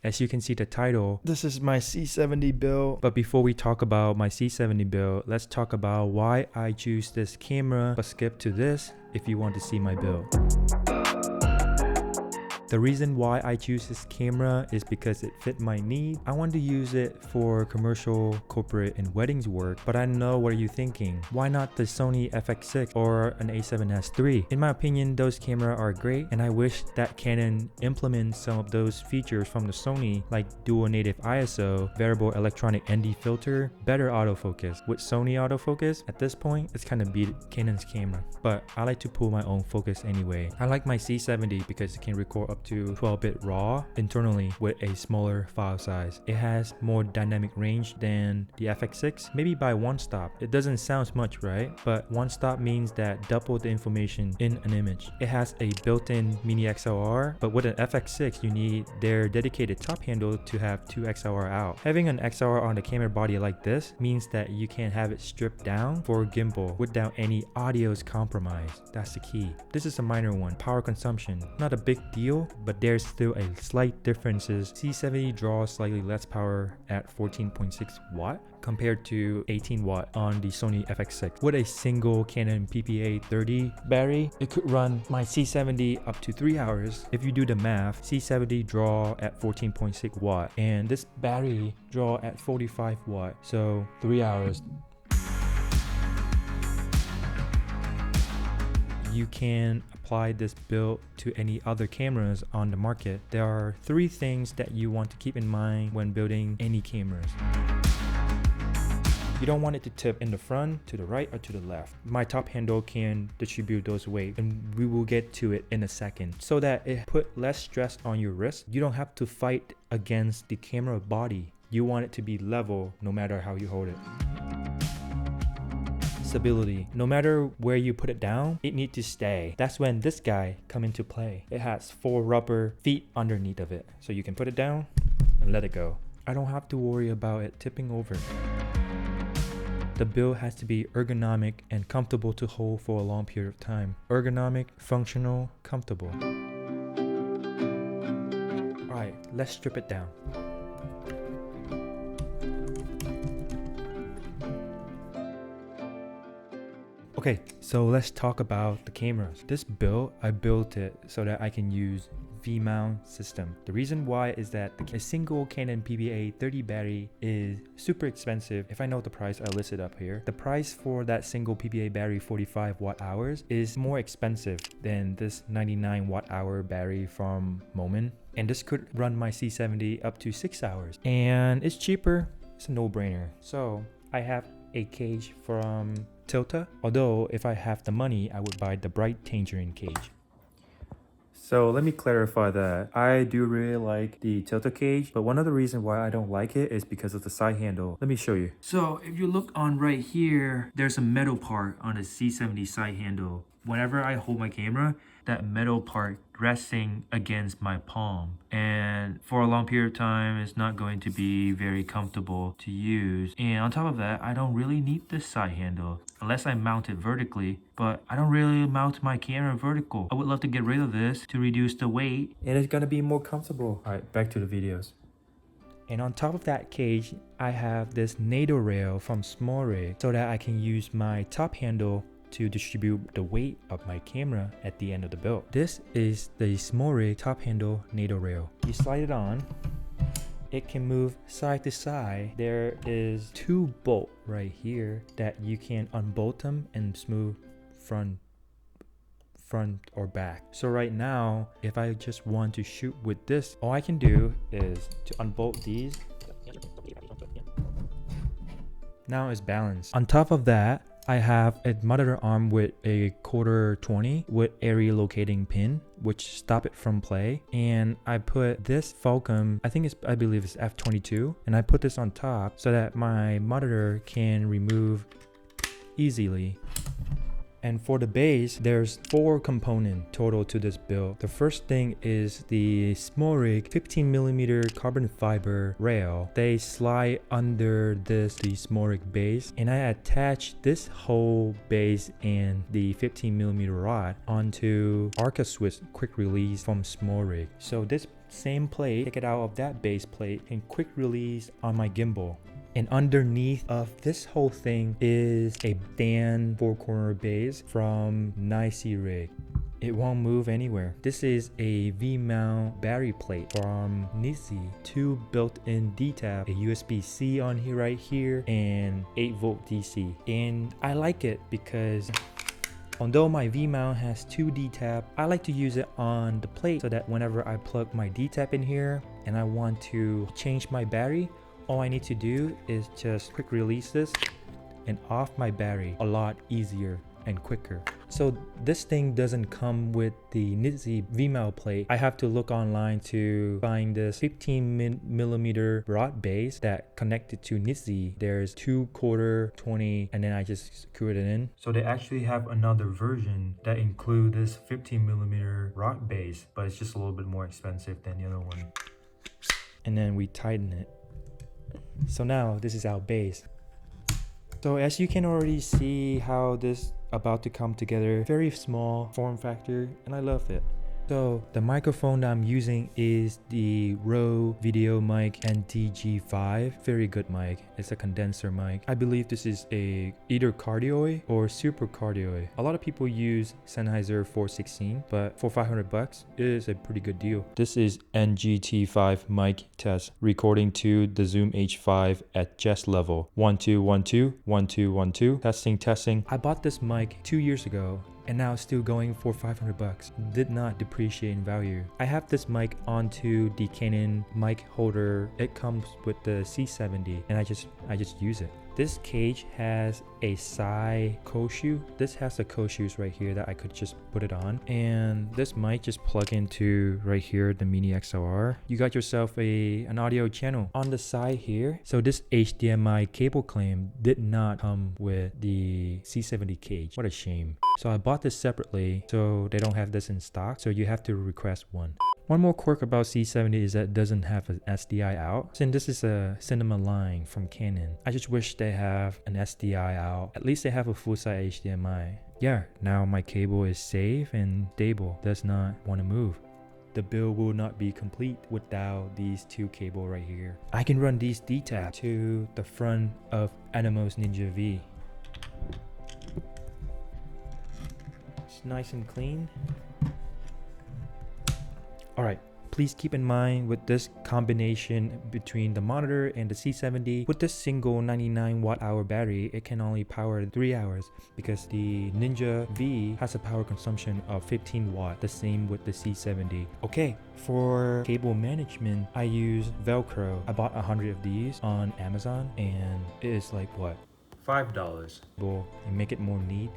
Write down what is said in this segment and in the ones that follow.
As you can see the title, this is my C70 build. But before we talk about my C70 build, let's talk about why I choose this camera, but skip to this if you want to see my build. The reason why I choose this camera is because it fit my need. I want to use it for commercial, corporate, and weddings work, but I know what are you thinking. Why not the Sony FX6 or an A7S III? In my opinion, those cameras are great, and I wish that Canon implements some of those features from the Sony, like dual native ISO, variable electronic ND filter, better autofocus. With Sony autofocus, at this point, it's kind of beat Canon's camera, but I like to pull my own focus anyway. I like my C70 because it can record up to 12-bit RAW internally with a smaller file size. It has more dynamic range than the FX6, maybe by one stop. It doesn't sound much, right? But one stop means that double the information in an image. It has a built-in mini XLR, but with an FX6, you need their dedicated top handle to have 2 XLR out. Having an XLR on the camera body like this means that you can have it stripped down for gimbal without any audio's compromise. That's the key. This is a minor one, power consumption. Not a big deal, but there's still a slight differences. C70 draws slightly less power at 14.6 watt compared to 18 watt on the Sony FX6. With a single Canon PPA 30 battery, it could run my C70 up to 3 hours. If you do the math, C70 draw at 14.6 watt and this battery draw at 45 watt, so 3 hours. You can apply this build to any other cameras on the market. There are 3 things that you want to keep in mind when building any cameras. You don't want it to tip in the front, to the right, or to the left. My top handle can distribute those weight, and we will get to it in a second. So that it put less stress on your wrist, you don't have to fight against the camera body. You want it to be level no matter how you hold it. Stability. No matter where you put it down, it needs to stay. That's when this guy come into play. It has 4 rubber feet underneath of it, so you can put it down and let it go. I don't have to worry about it tipping over. The build has to be ergonomic and comfortable to hold for a long period of time. Ergonomic, functional, comfortable. Alright, let's strip it down. Okay, so let's talk about the cameras. This build, I built it so that I can use V-mount system. The reason why is that a single Canon PPA 30 battery is super expensive. If I know the price, I'll list it up here. The price for that single PPA battery 45 watt hours is more expensive than this 99 watt hour battery from Moment. And this could run my C70 up to 6 hours. And it's cheaper, it's a no-brainer. So I have a cage from Tilta, although if I have the money, I would buy the bright tangerine cage. So let me clarify that. I do really like the Tilta cage, but one of the reasons why I don't like it is because of the side handle. Let me show you. So if you look on right here, there's a metal part on the C70 side handle. Whenever I hold my camera, that metal part resting against my palm, and for a long period of time it's not going to be very comfortable to use. And on top of that, I don't really need this side handle unless I mount it vertically, but I don't really mount my camera vertical. I would love to get rid of this to reduce the weight, and it's gonna be more comfortable. All right, back to the videos. And on top of that cage, I have this NATO rail from SmallRig so that I can use my top handle to distribute the weight of my camera at the end of the build. This is the SmallRig top handle NATO rail. You slide it on, it can move side to side. There is 2 bolts right here that you can unbolt them and smooth front or back. So right now, if I just want to shoot with this, all I can do is to unbolt these. Now it's balanced. On top of that, I have a monitor arm with a 1/4-20 with area locating pin, which stop it from play. And I put this Falcon, I believe it's F22, and I put this on top so that my monitor can remove easily. And for the base, there's 4 components total to this build. The first thing is the SmallRig 15mm carbon fiber rail. They slide under the SmallRig base, and I attach this whole base and the 15mm rod onto Arca Switch quick release from SmallRig. So this same plate, take it out of that base plate, and quick release on my gimbal. And underneath of this whole thing is a stand 4-corner base from Nicey Rig. It won't move anywhere. This is a V-mount battery plate from Nicey. 2 built-in D-tab, a USB-C on here right here, and 8-volt DC. And I like it because although my V-mount has 2 D-tab, I like to use it on the plate so that whenever I plug my D-tab in here and I want to change my battery, all I need to do is just quick release this and off my battery a lot easier and quicker. So this thing doesn't come with the Nicey V-mount plate. I have to look online to find this 15mm rod base that connected to Nicey. There's 2/4, 20, and then I just screw it in. So they actually have another version that include this 15mm rod base, but it's just a little bit more expensive than the other one. And then we tighten it. So now this is our base. So as you can already see how this about to come together, very small form factor, and I love it. So the microphone that I'm using is the Rode Video Mic NTG5. Very good mic. It's a condenser mic. I believe this is a either cardioid or super cardioid. A lot of people use Sennheiser 416, but for $500, it is a pretty good deal. This is NGT5 mic test, recording to the Zoom H5 at chest level. 1 2 1 2 1 2 1 2. Testing. I bought this mic 2 years ago, and now it's still going for $500. Did not depreciate in value. I have this mic onto the Canon mic holder. It comes with the C70, and I just use it. This cage has a side cold shoe. This has the cold shoes right here that I could just put it on. And this mic just plug into right here, the mini XLR. You got yourself an audio channel on the side here. So this HDMI cable clamp did not come with the C70 cage. What a shame. So I bought this separately, so they don't have this in stock. So you have to request one. One more quirk about C70 is that it doesn't have an SDI out. Since this is a cinema line from Canon, I just wish they have an SDI out. At least they have a full-size HDMI. Yeah, now my cable is safe and stable. Does not want to move. The build will not be complete without these 2 cables right here. I can run these D-tab to the front of Atomos Ninja V. It's nice and clean. Alright, please keep in mind with this combination between the monitor and the C70, with this single 99 watt-hour battery, it can only power 3 hours because the Ninja V has a power consumption of 15 watt, the same with the C70. Okay, for cable management, I use Velcro. I bought 100 of these on Amazon and it is like what? $5. Well, and make it more neat.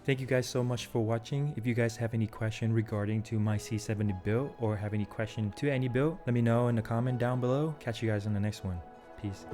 Thank you guys so much for watching. If you guys have any question regarding to my C70 build or have any question to any build, let me know in the comment down below. Catch you guys in the next one. Peace.